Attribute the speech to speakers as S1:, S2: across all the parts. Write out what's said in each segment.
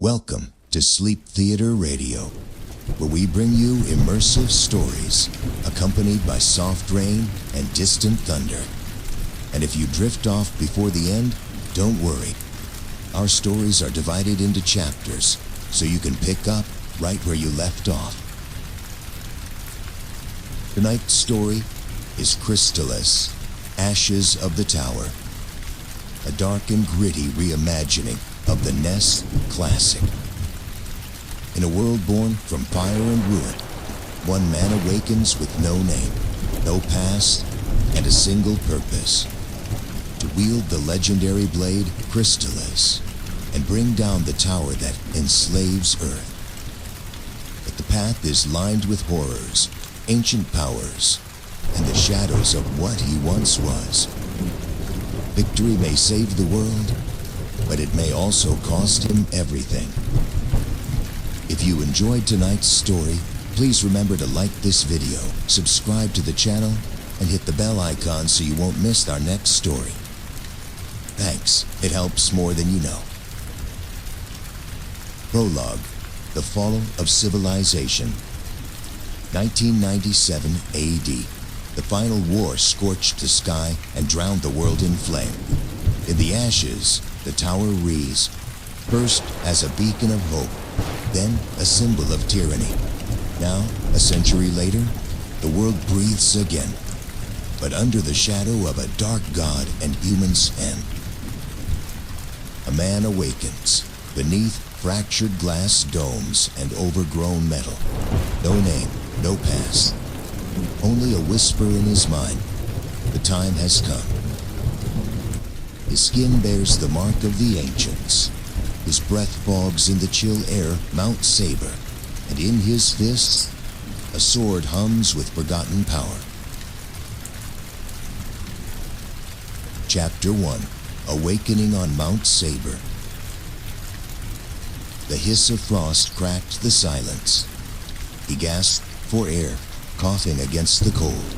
S1: Welcome to Sleep Theater Radio, where we bring you immersive stories accompanied by soft rain and distant thunder. And if you drift off before the end, don't worry. Our stories are divided into chapters, so you can pick up right where you left off. Tonight's story is Crystalis, Ashes of the Tower, a dark and gritty reimagining of the NES classic. In a world born from fire and ruin, one man awakens with no name, no past, and a single purpose: to wield the legendary blade Crystalis and bring down the tower that enslaves Earth. But the path is lined with horrors, ancient powers, and the shadows of what he once was. Victory may save the world, but it may also cost him everything. If you enjoyed tonight's story, please remember to like this video, subscribe to the channel, and hit the bell icon so you won't miss our next story. Thanks, it helps more than you know. Prologue: The Fall of Civilization. 1997 AD. The final war scorched the sky and drowned the world in flame. In the ashes, the tower rees, first as a beacon of hope, then a symbol of tyranny. Now, a century later, the world breathes again, but under the shadow of a dark god and human's end. A man awakens, beneath fractured glass domes and overgrown metal. No name, no past. Only a whisper in his mind. The time has come. His skin bears the mark of the ancients. His breath fogs in the chill air Mount Saber, and in his fists, a sword hums with forgotten power. Chapter 1: Awakening on Mount Saber. The hiss of frost cracked the silence. He gasped for air, coughing against the cold.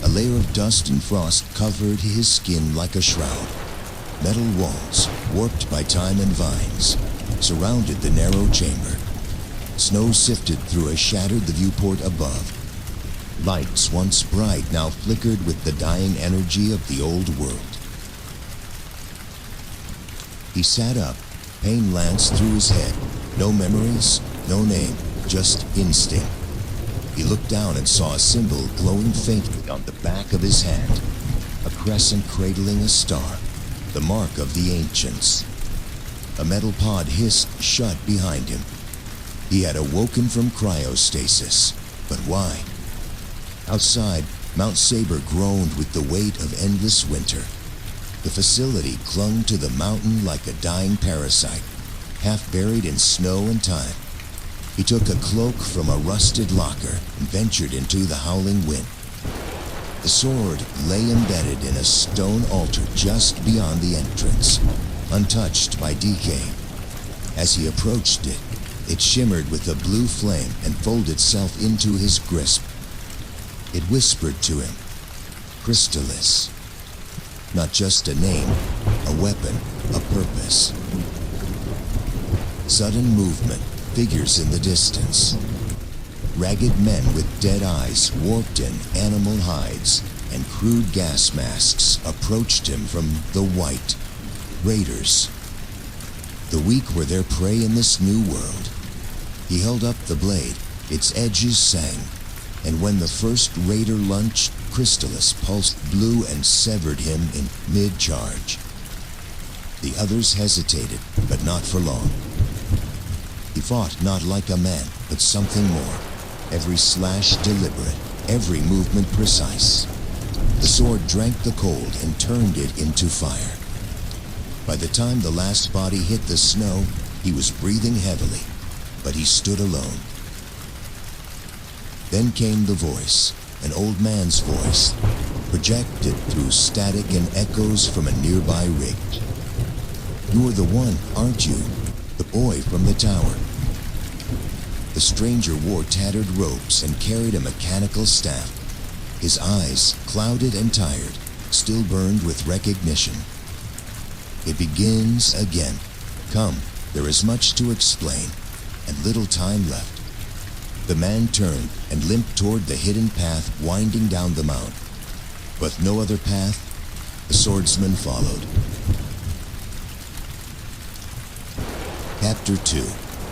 S1: A layer of dust and frost covered his skin like a shroud. Metal walls, warped by time and vines, surrounded the narrow chamber. Snow sifted through and shattered the viewport above. Lights, once bright, now flickered with the dying energy of the old world. He sat up, pain lanced through his head. No memories, no name, just instinct. He looked down and saw a symbol glowing faintly on the back of his hand. A crescent cradling a star, the mark of the ancients. A metal pod hissed shut behind him. He had awoken from cryostasis, but why? Outside, Mount Saber groaned with the weight of endless winter. The facility clung to the mountain like a dying parasite, half buried in snow and time. He took a cloak from a rusted locker and ventured into the howling wind. The sword lay embedded in a stone altar just beyond the entrance, untouched by decay. As he approached it, it shimmered with a blue flame and folded itself into his grasp. It whispered to him, Crystalis. Not just a name, a weapon, a purpose. Sudden movement, figures in the distance. Ragged men with dead eyes, warped in animal hides, and crude gas masks approached him from the white. Raiders. The weak were their prey in this new world. He held up the blade, its edges sang, and when the first raider lunged, Crystalis pulsed blue and severed him in mid-charge. The others hesitated, but not for long. He fought not like a man, but something more. Every slash deliberate, every movement precise. The sword drank the cold and turned it into fire. By the time the last body hit the snow, he was breathing heavily, but he stood alone. Then came the voice, an old man's voice, projected through static and echoes from a nearby rig. You're the one, aren't you? The boy from the tower. The stranger wore tattered robes and carried a mechanical staff. His eyes, clouded and tired, still burned with recognition. It begins again. Come, There is much to explain, and little time left. The man turned and limped toward the hidden path winding down the mount. With no other path, the swordsman followed. Chapter 2.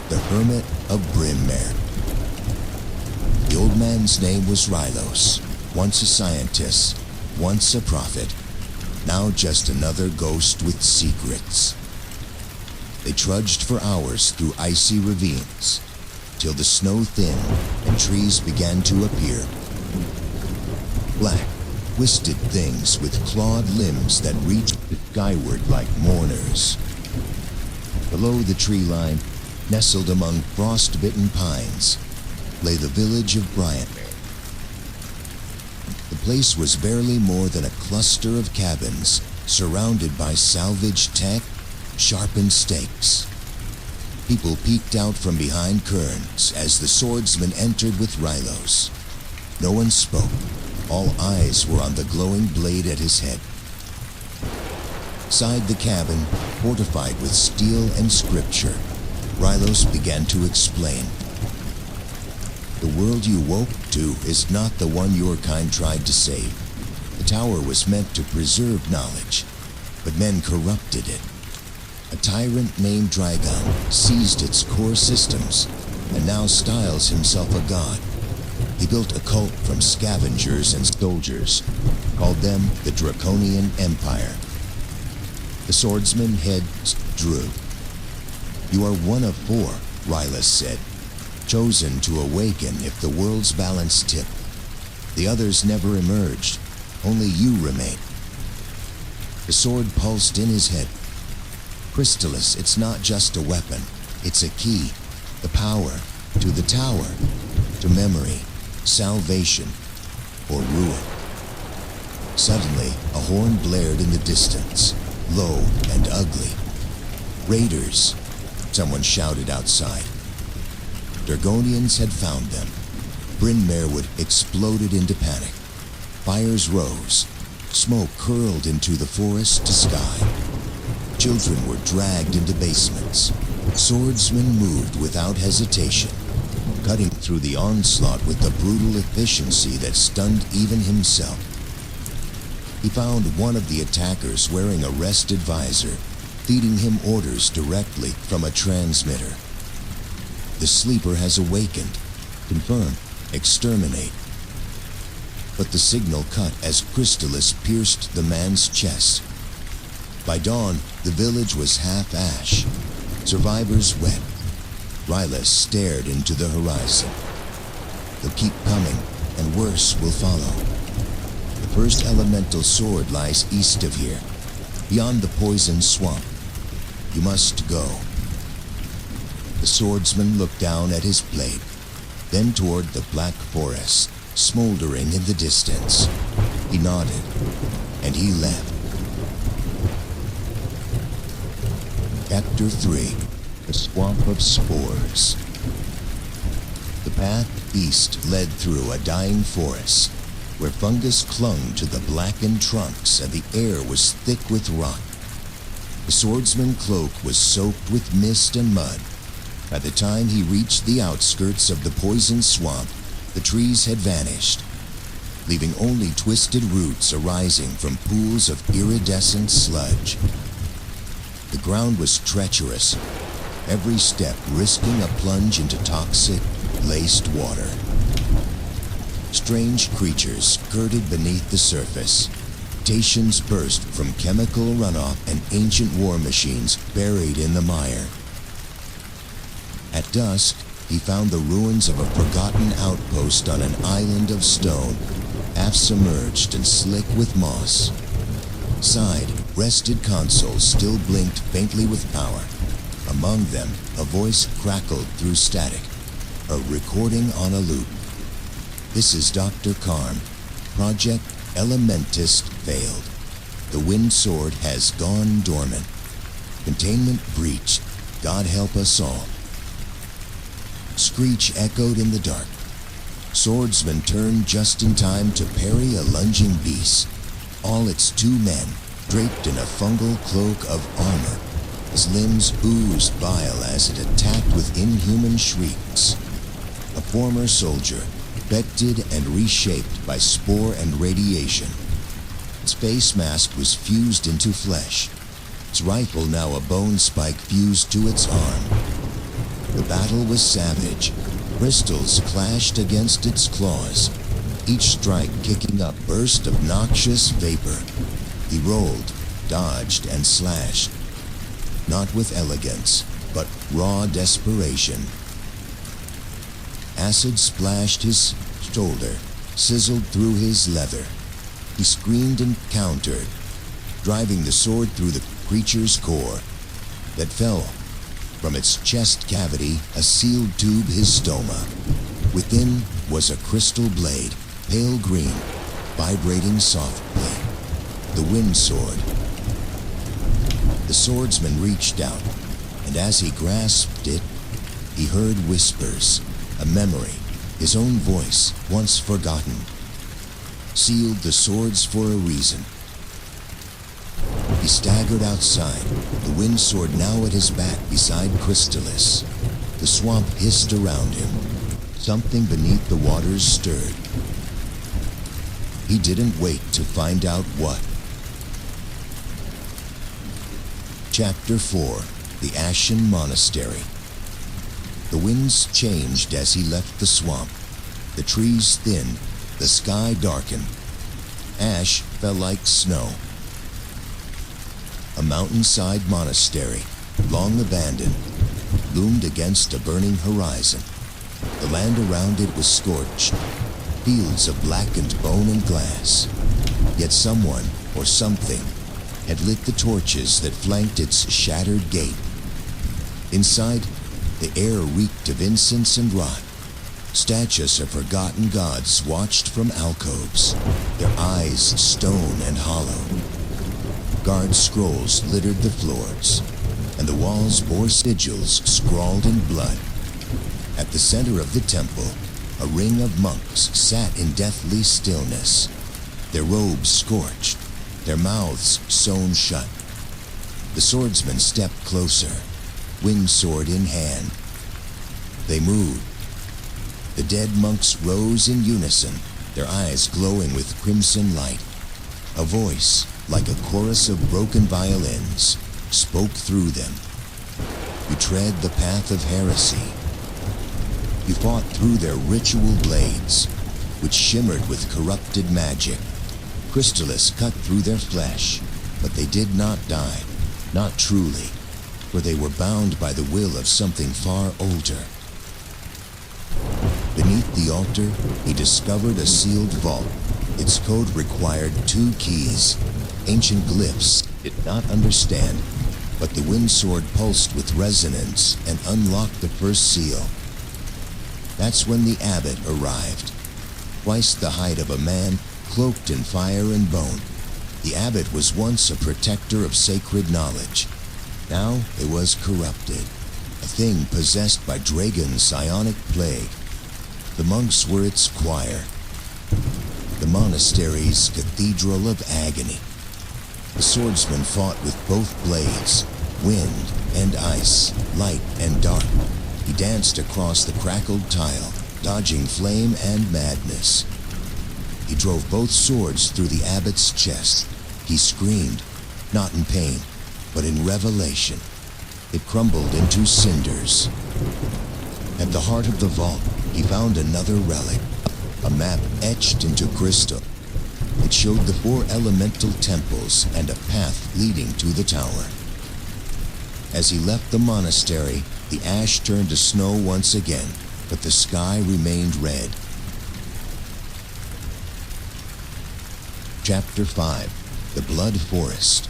S1: The Hermit of Brimmare. The old man's name was Rylos, once a scientist, once a prophet, now just another ghost with secrets. They trudged for hours through icy ravines, till the snow thinned and trees began to appear. Black, twisted things with clawed limbs that reached skyward like mourners. Below the tree line, nestled among frost-bitten pines, lay the village of Brimmare. The place was barely more than a cluster of cabins, surrounded by salvaged tech, sharpened stakes. People peeked out from behind curtains as the swordsman entered with Rylos. No one spoke. All eyes were on the glowing blade at his head. Inside the cabin, fortified with steel and scripture, Rylos began to explain. The world you woke to is not the one your kind tried to save. The tower was meant to preserve knowledge, but men corrupted it. A tyrant named Draygon seized its core systems and now styles himself a god. He built a cult from scavengers and soldiers, called them the Draconian Empire. The swordsman heads drew. You are one of 4, Rylos said, chosen to awaken if the world's balance tipped. The others never emerged. Only you remain. The sword pulsed in his head. Crystalis, it's not just a weapon. It's a key. The power to the tower, to memory, salvation, or ruin. Suddenly, a horn blared in the distance, low and ugly. Raiders, someone shouted outside. Dragonians had found them. Brimmare exploded into panic. Fires rose. Smoke curled into the forest to sky. Children were dragged into basements. Swordsmen moved without hesitation, cutting through the onslaught with the brutal efficiency that stunned even himself. He found one of the attackers wearing a rested visor, feeding him orders directly from a transmitter. The sleeper has awakened. Confirm. Exterminate. But the signal cut as Crystalis pierced the man's chest. By dawn, the village was half ash. Survivors wept. Rylos stared into the horizon. They'll keep coming, and worse will follow. The first elemental sword lies east of here, beyond the poison swamp. You must go. The swordsman looked down at his blade, then toward the black forest, smoldering in the distance. He nodded, and he left. Chapter 3. The Swamp of Spores. The path east led through a dying forest, where fungus clung to the blackened trunks and the air was thick with rot. The swordsman's cloak was soaked with mist and mud. By the time he reached the outskirts of the poison swamp, the trees had vanished, leaving only twisted roots arising from pools of iridescent sludge. The ground was treacherous, every step risking a plunge into toxic, laced water. Strange creatures skirted beneath the surface. Mutations burst from chemical runoff and ancient war machines buried in the mire. At dusk, he found the ruins of a forgotten outpost on an island of stone, half submerged and slick with moss. Inside, rested consoles still blinked faintly with power. Among them, a voice crackled through static, a recording on a loop. This is Dr. Karm. Project Elementist failed. The wind sword has gone dormant. Containment breached. God help us all. Screech echoed in the dark. Swordsman turned just in time to parry a lunging beast. All its 2 men, draped in a fungal cloak of armor, His limbs oozed bile as it attacked with inhuman shrieks. A former soldier, infected and reshaped by spore and radiation. Its face mask was fused into flesh. Its rifle now a bone spike fused to its arm. The battle was savage. Crystals clashed against its claws, each strike kicking up a burst of noxious vapor. He rolled, dodged, and slashed, not with elegance, but raw desperation. Acid splashed his shoulder, sizzled through his leather. He screamed and countered, driving the sword through the creature's core. That fell from its chest cavity, a sealed tube, his stoma. Within was a crystal blade, pale green, vibrating softly. The wind sword. The swordsman reached out, and as he grasped it, he heard whispers, a memory, his own voice, once forgotten. Sealed the swords for a reason. He staggered outside, the wind sword now at his back beside Crystalis. The swamp hissed around him. Something beneath the waters stirred. He didn't wait to find out what. Chapter 4. The Ashen Monastery. The winds changed as he left the swamp. The trees thinned, the sky darkened. Ash fell like snow. A mountainside monastery, long abandoned, loomed against a burning horizon. The land around it was scorched, fields of blackened bone and glass. Yet someone, or something, had lit the torches that flanked its shattered gate. Inside, the air reeked of incense and rot. Statues of forgotten gods watched from alcoves, their eyes stone and hollow. Guard scrolls littered the floors, and the walls bore sigils scrawled in blood. At the center of the temple, a ring of monks sat in deathly stillness, their robes scorched, their mouths sewn shut. The swordsman stepped closer, wind sword in hand. They moved. The dead monks rose in unison, their eyes glowing with crimson light. A voice, like a chorus of broken violins, spoke through them. You tread the path of heresy. You fought through their ritual blades, which shimmered with corrupted magic. Crystalis cut through their flesh, but they did not die, not truly, for they were bound by the will of something far older. Beneath the altar, he discovered a sealed vault. Its code required 2 keys, ancient glyphs he did not understand, but the wind sword pulsed with resonance and unlocked the first seal. That's when the abbot arrived, twice the height of a man, cloaked in fire and bone. The abbot was once a protector of sacred knowledge. Now it was corrupted, a thing possessed by Draygon's psionic plague. The monks were its choir, the monastery's cathedral of agony. The swordsman fought with both blades, wind and ice, light and dark. He danced across the crackled tile, dodging flame and madness. He drove both swords through the abbot's chest. He screamed, not in pain, but in revelation. It crumbled into cinders. At the heart of the vault, he found another relic, a map etched into crystal. It showed the 4 elemental temples and a path leading to the tower. As he left the monastery, the ash turned to snow once again, but the sky remained red. Chapter 5. The Blood Forest.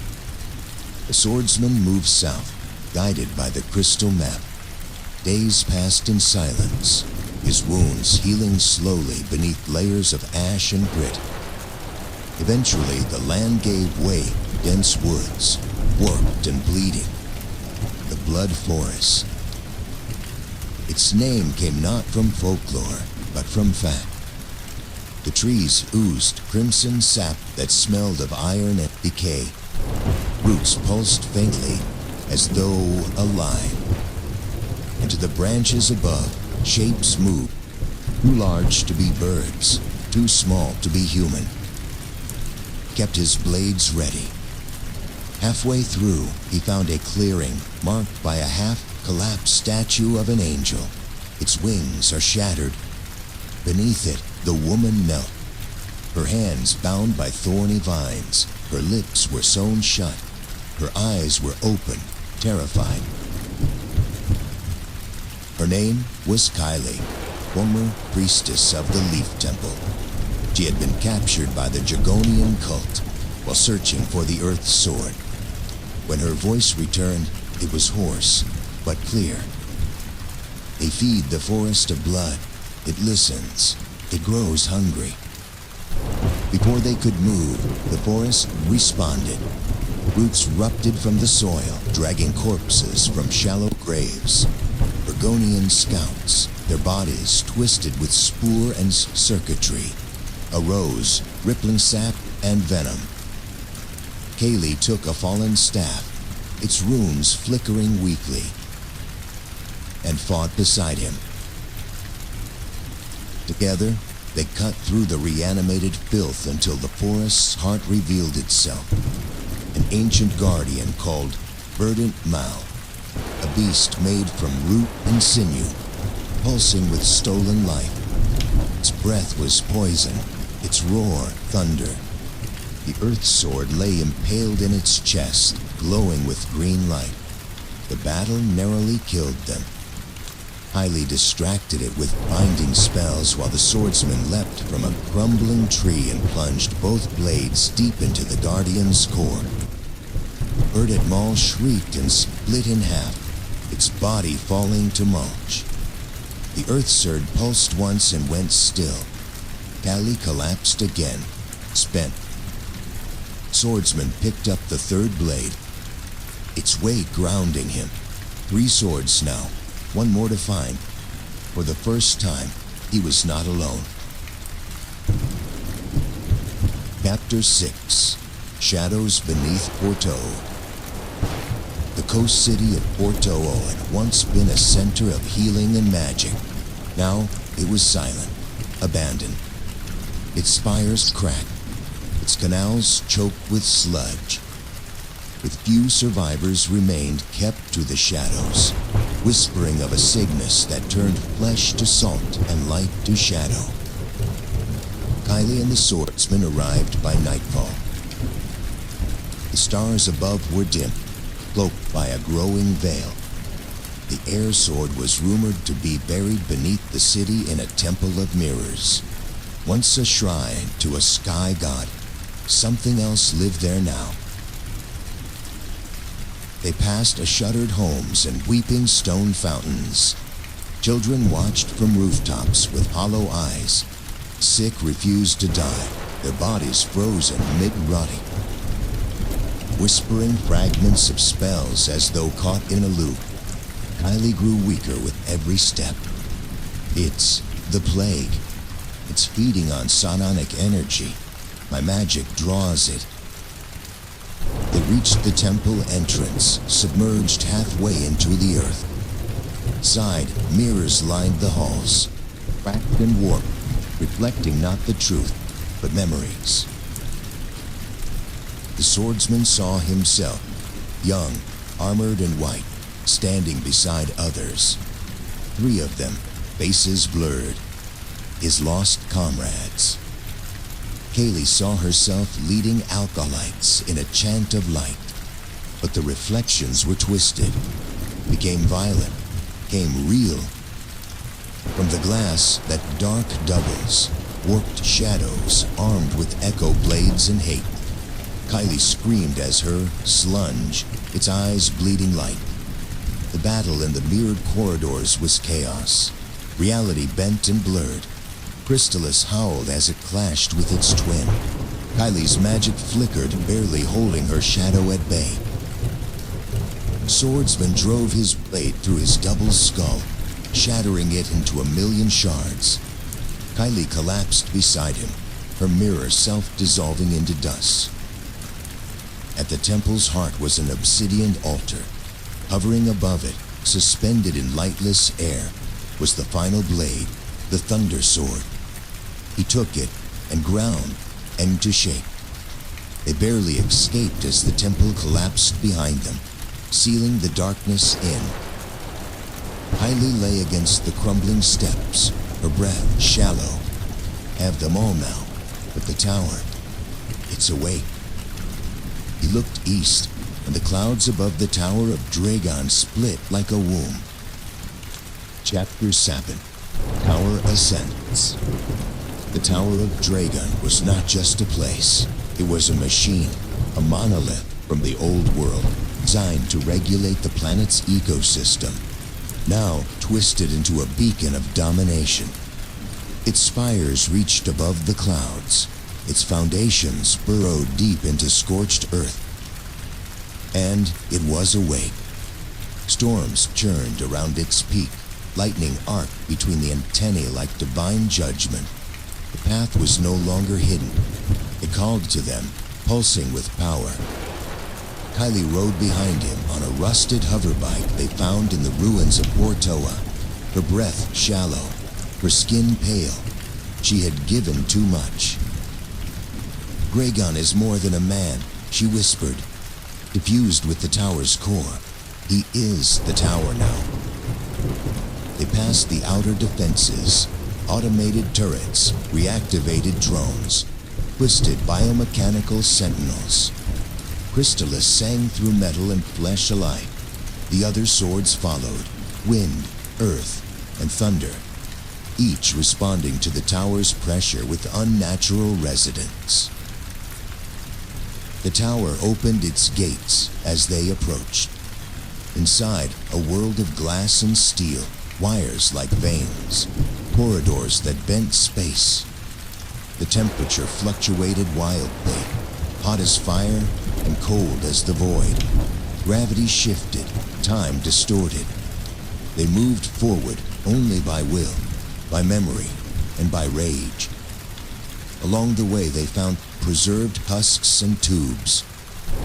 S1: The swordsman moved south, guided by the crystal map. Days passed in silence, his wounds healing slowly beneath layers of ash and grit. Eventually, the land gave way to dense woods, warped and bleeding. The Blood Forest. Its name came not from folklore, but from fact. The trees oozed crimson sap that smelled of iron and decay. Roots pulsed faintly, as though alive. And to the branches above, shapes moved, too large to be birds, too small to be human. Kept his blades ready. Halfway through, he found a clearing marked by a half-collapsed statue of an angel. Its wings are shattered. Beneath it, the woman knelt, her hands bound by thorny vines. Her lips were sewn shut. Her eyes were open, terrified. Her name was Kylie, former priestess of the Leaf Temple. She had been captured by the Dragonian cult while searching for the Earth Sword. When her voice returned, it was hoarse, but clear. They feed the forest of blood. It listens. It grows hungry. Before they could move, the forest responded. Roots erupted from the soil, dragging corpses from shallow graves. Dragonian scouts, their bodies twisted with spoor and circuitry, arose, rippling sap and venom. Kaylee took a fallen staff, its runes flickering weakly, and fought beside him. Together, they cut through the reanimated filth until the forest's heart revealed itself. An ancient guardian called Verdant Mal, a beast made from root and sinew, pulsing with stolen life. Its breath was poison, its roar thunder. The Earth Sword lay impaled in its chest, glowing with green light. The battle narrowly killed them. Highly distracted it with binding spells while the swordsman leapt from a crumbling tree and plunged both blades deep into the Guardian's core. Verdant Mal shrieked and split in half, its body falling to mulch. The Earth Sword pulsed once and went still. Callie collapsed again, spent. Swordsman picked up the third blade, its weight grounding him. 3 swords now, one more to find. For the first time, he was not alone. Chapter 6. Shadows Beneath Porto. The coast city of Porto had once been a center of healing and magic. Now it was silent, abandoned. Its spires cracked, its canals choked with sludge. With few survivors remained kept to the shadows, whispering of a sickness that turned flesh to salt and light to shadow. Kylie and the swordsman arrived by nightfall. The stars above were dim, cloaked by a growing veil. The air sword was rumored to be buried beneath the city in a temple of mirrors. Once a shrine to a sky god, something else lived there now. They passed a shuttered homes and weeping stone fountains. Children watched from rooftops with hollow eyes. Sick refused to die, their bodies frozen mid-rotting. Whispering fragments of spells as though caught in a loop. Kylie grew weaker with every step. It's the plague. It's feeding on psionic energy. My magic draws it. They reached the temple entrance, submerged halfway into the earth. Inside, mirrors lined the halls, cracked and warped, reflecting not the truth, but memories. The swordsman saw himself, young, armored and white, standing beside others. 3 of them, faces blurred, his lost comrades. Kaylee saw herself leading alkalites in a chant of light, but the reflections were twisted, became violent, came real. From the glass, that dark doubles, warped shadows armed with echo blades and hate. Kylie screamed as her slunge, its eyes bleeding light. The battle in the mirrored corridors was chaos, reality bent and blurred. Crystalis howled as it clashed with its twin. Kylie's magic flickered, barely holding her shadow at bay. Swordsman drove his blade through his double skull, shattering it into a million shards. Kylie collapsed beside him, her mirror self-dissolving into dust. At the temple's heart was an obsidian altar, Hovering above it, suspended in lightless air, was the final blade, the Thunder Sword. He took it and ground end to shape. They barely escaped as the temple collapsed behind them, sealing the darkness in. Kylie lay against the crumbling steps, her breath shallow. Have them all now, but the tower, it's awake. He looked east, and the clouds above the tower of Draygon split like a womb. Chapter 7. Tower Ascents. The Tower of Draygon was not just a place. It was a machine, a monolith from the old world, designed to regulate the planet's ecosystem, now twisted into a beacon of domination. Its spires reached above the clouds, its foundations burrowed deep into scorched earth. And it was awake. Storms churned around its peak, lightning arced between the antennae like divine judgment. The path was no longer hidden. It called to them, pulsing with power. Kylie rode behind him on a rusted hoverbike they found in the ruins of Portoa, her breath shallow, her skin pale. She had given too much. Draygon is more than a man, she whispered, diffused with the tower's core. He is the tower now. They passed the outer defenses, automated turrets, reactivated drones, twisted biomechanical sentinels. Crystalis sang through metal and flesh alike. The other swords followed, wind, earth, and thunder, each responding to the tower's pressure with unnatural resonance. The tower opened its gates as they approached. Inside, a world of glass and steel, wires like veins, corridors that bent space. The temperature fluctuated wildly, hot as fire and cold as the void. Gravity shifted, time distorted. They moved forward only by will, by memory, and by rage. Along the way they found preserved husks and tubes,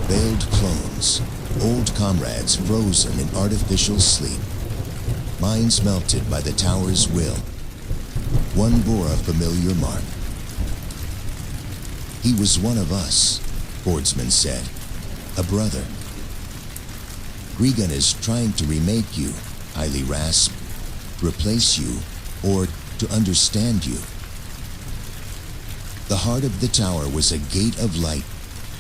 S1: veiled clones, old comrades frozen in artificial sleep, minds melted by the tower's will. One bore a familiar mark. He was one of us, Boardsman said, a brother. Draygon is trying to remake you, Kylie rasped, replace you, or to understand you. The heart of the tower was a gate of light,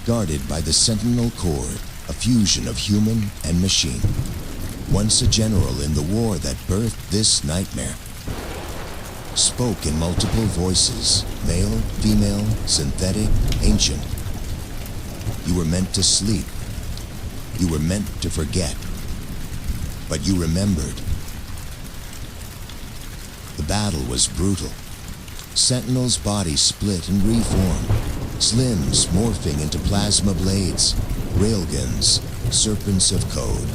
S1: guarded by the Sentinel Cord, a fusion of human and machine. Once a general in the war that birthed this nightmare. Spoke in multiple voices, male, female, synthetic, ancient. You were meant to sleep. You were meant to forget. But you remembered. The battle was brutal. Sentinel's body split and reformed, slims morphing into plasma blades, railguns, serpents of code.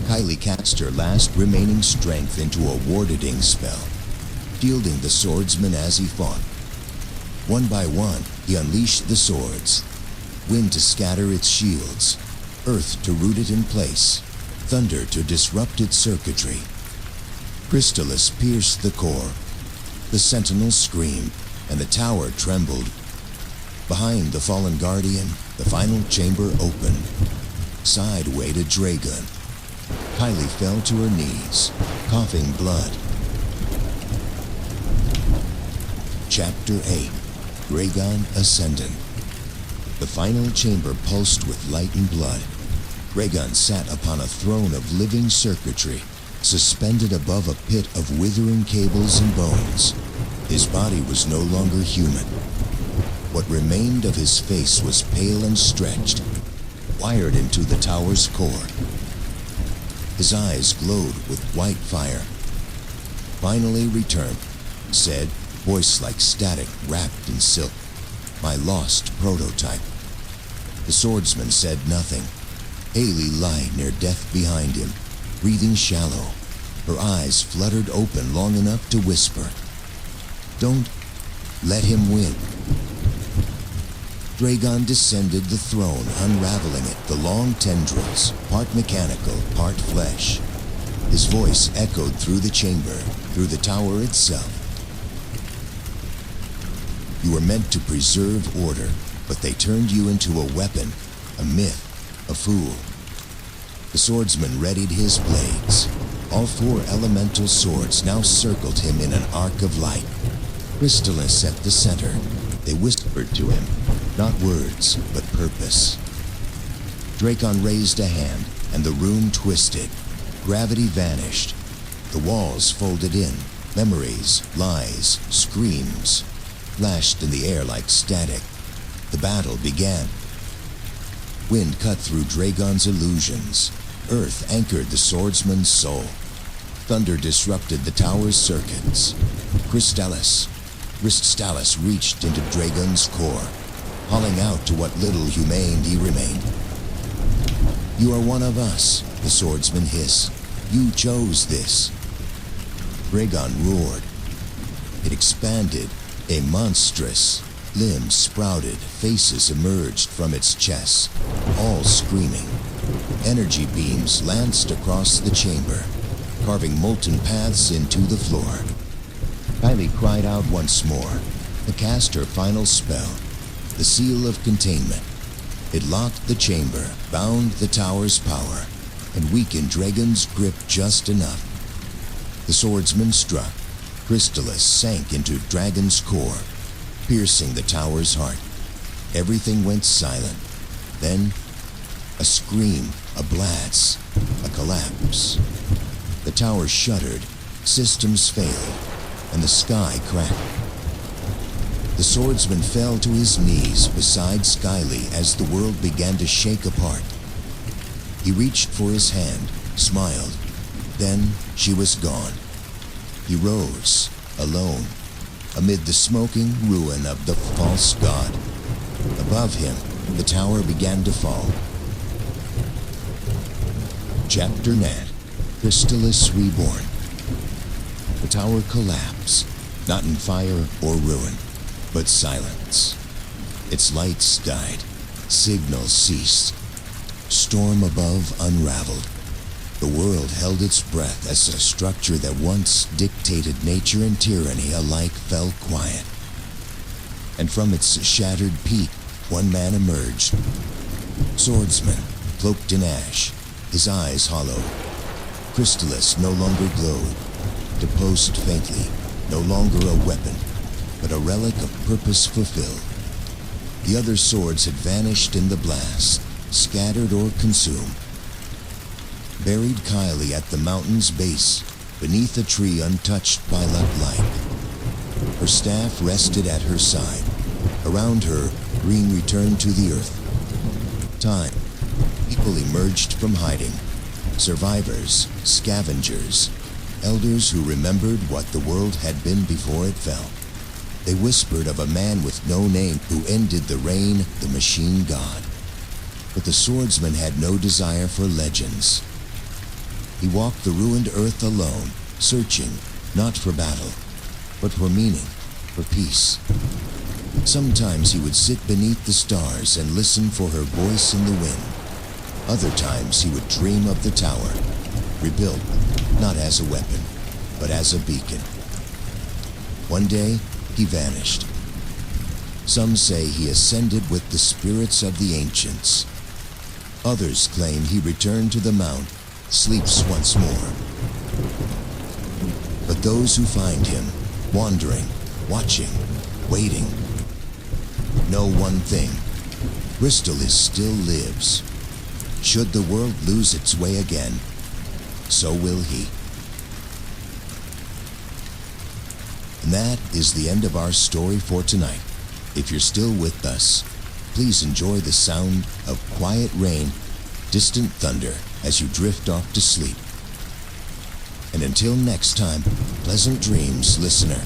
S1: Kylie cast her last remaining strength into a warding spell, shielding the swordsman as he fought. One by one, he unleashed the swords, wind to scatter its shields, earth to root it in place, thunder to disrupt its circuitry. Crystalis pierced the core. The sentinel screamed, and the tower trembled. Behind the fallen guardian, the final chamber opened. Sideway to Draygon. Kylie fell to her knees, coughing blood. Chapter 8. Draygon Ascendant. The final chamber pulsed with light and blood. Draygon sat upon a throne of living circuitry, suspended above a pit of withering cables and bones. His body was no longer human. What remained of his face was pale and stretched, wired into the tower's core. His eyes glowed with white fire. Finally returned, said, voice like static wrapped in silk, my lost prototype. The swordsman said nothing. Haley lay near death behind him, breathing shallow. Her eyes fluttered open long enough to whisper, "Don't let him win." Draygon descended the throne, unraveling it, the long tendrils, part mechanical, part flesh. His voice echoed through the chamber, through the tower itself. You were meant to preserve order, but they turned you into a weapon, a myth, a fool. The swordsman readied his blades. All 4 elemental swords now circled him in an arc of light. Crystalis at the center. They whispered to him, not words, but purpose. Draygon raised a hand, and the room twisted. Gravity vanished. The walls folded in. Memories, lies, screams flashed in the air like static. The battle began. Wind cut through Draygon's illusions. Earth anchored the swordsman's soul. Thunder disrupted the tower's circuits. Crystalis reached into Draygon's core, hauling out to what little humane he remained. You are one of us, the swordsman hissed. You chose this. Draygon roared. It expanded. A monstrous limbs sprouted, faces emerged from its chest, all screaming. Energy beams lanced across the chamber, carving molten paths into the floor. Kylie cried out once more, to cast her final spell, the seal of containment. It locked the chamber, bound the tower's power, and weakened Draygon's grip just enough. The swordsman struck. Crystalis sank into Dragon's core, piercing the tower's heart. Everything went silent. Then, a scream, a blast, a collapse. The tower shuddered, systems failed, and the sky cracked. The swordsman fell to his knees beside Skyly as the world began to shake apart. He reached for his hand, smiled. Then she was gone. He rose, alone, amid the smoking ruin of the false god. Above him, the tower began to fall. Chapter 9, Crystalis Reborn. The tower collapsed, not in fire or ruin, but silence. Its lights died, signals ceased. Storm above unraveled. The world held its breath as a structure that once dictated nature and tyranny alike fell quiet. And from its shattered peak, one man emerged. Swordsman, cloaked in ash, his eyes hollow. Crystalis no longer glowed, deposed faintly, no longer a weapon, but a relic of purpose fulfilled. The other swords had vanished in the blast, scattered or consumed. Buried Kylie at the mountain's base, beneath a tree untouched by light. Her staff rested at her side. Around her, green returned to the earth. Time. People emerged from hiding. Survivors, scavengers, elders who remembered what the world had been before it fell. They whispered of a man with no name who ended the reign, the machine god. But the swordsman had no desire for legends. He walked the ruined earth alone, searching, not for battle, but for meaning, for peace. Sometimes he would sit beneath the stars and listen for her voice in the wind. Other times he would dream of the tower, rebuilt, not as a weapon, but as a beacon. One day, he vanished. Some say he ascended with the spirits of the ancients. Others claim he returned to the mount, sleeps once more. But those who find him, wandering, watching, waiting, know one thing. Crystalis still lives. Should the world lose its way again, so will he. And that is the end of our story for tonight. If you're still with us, please enjoy the sound of quiet rain, distant thunder as you drift off to sleep. And until next time, pleasant dreams, listener.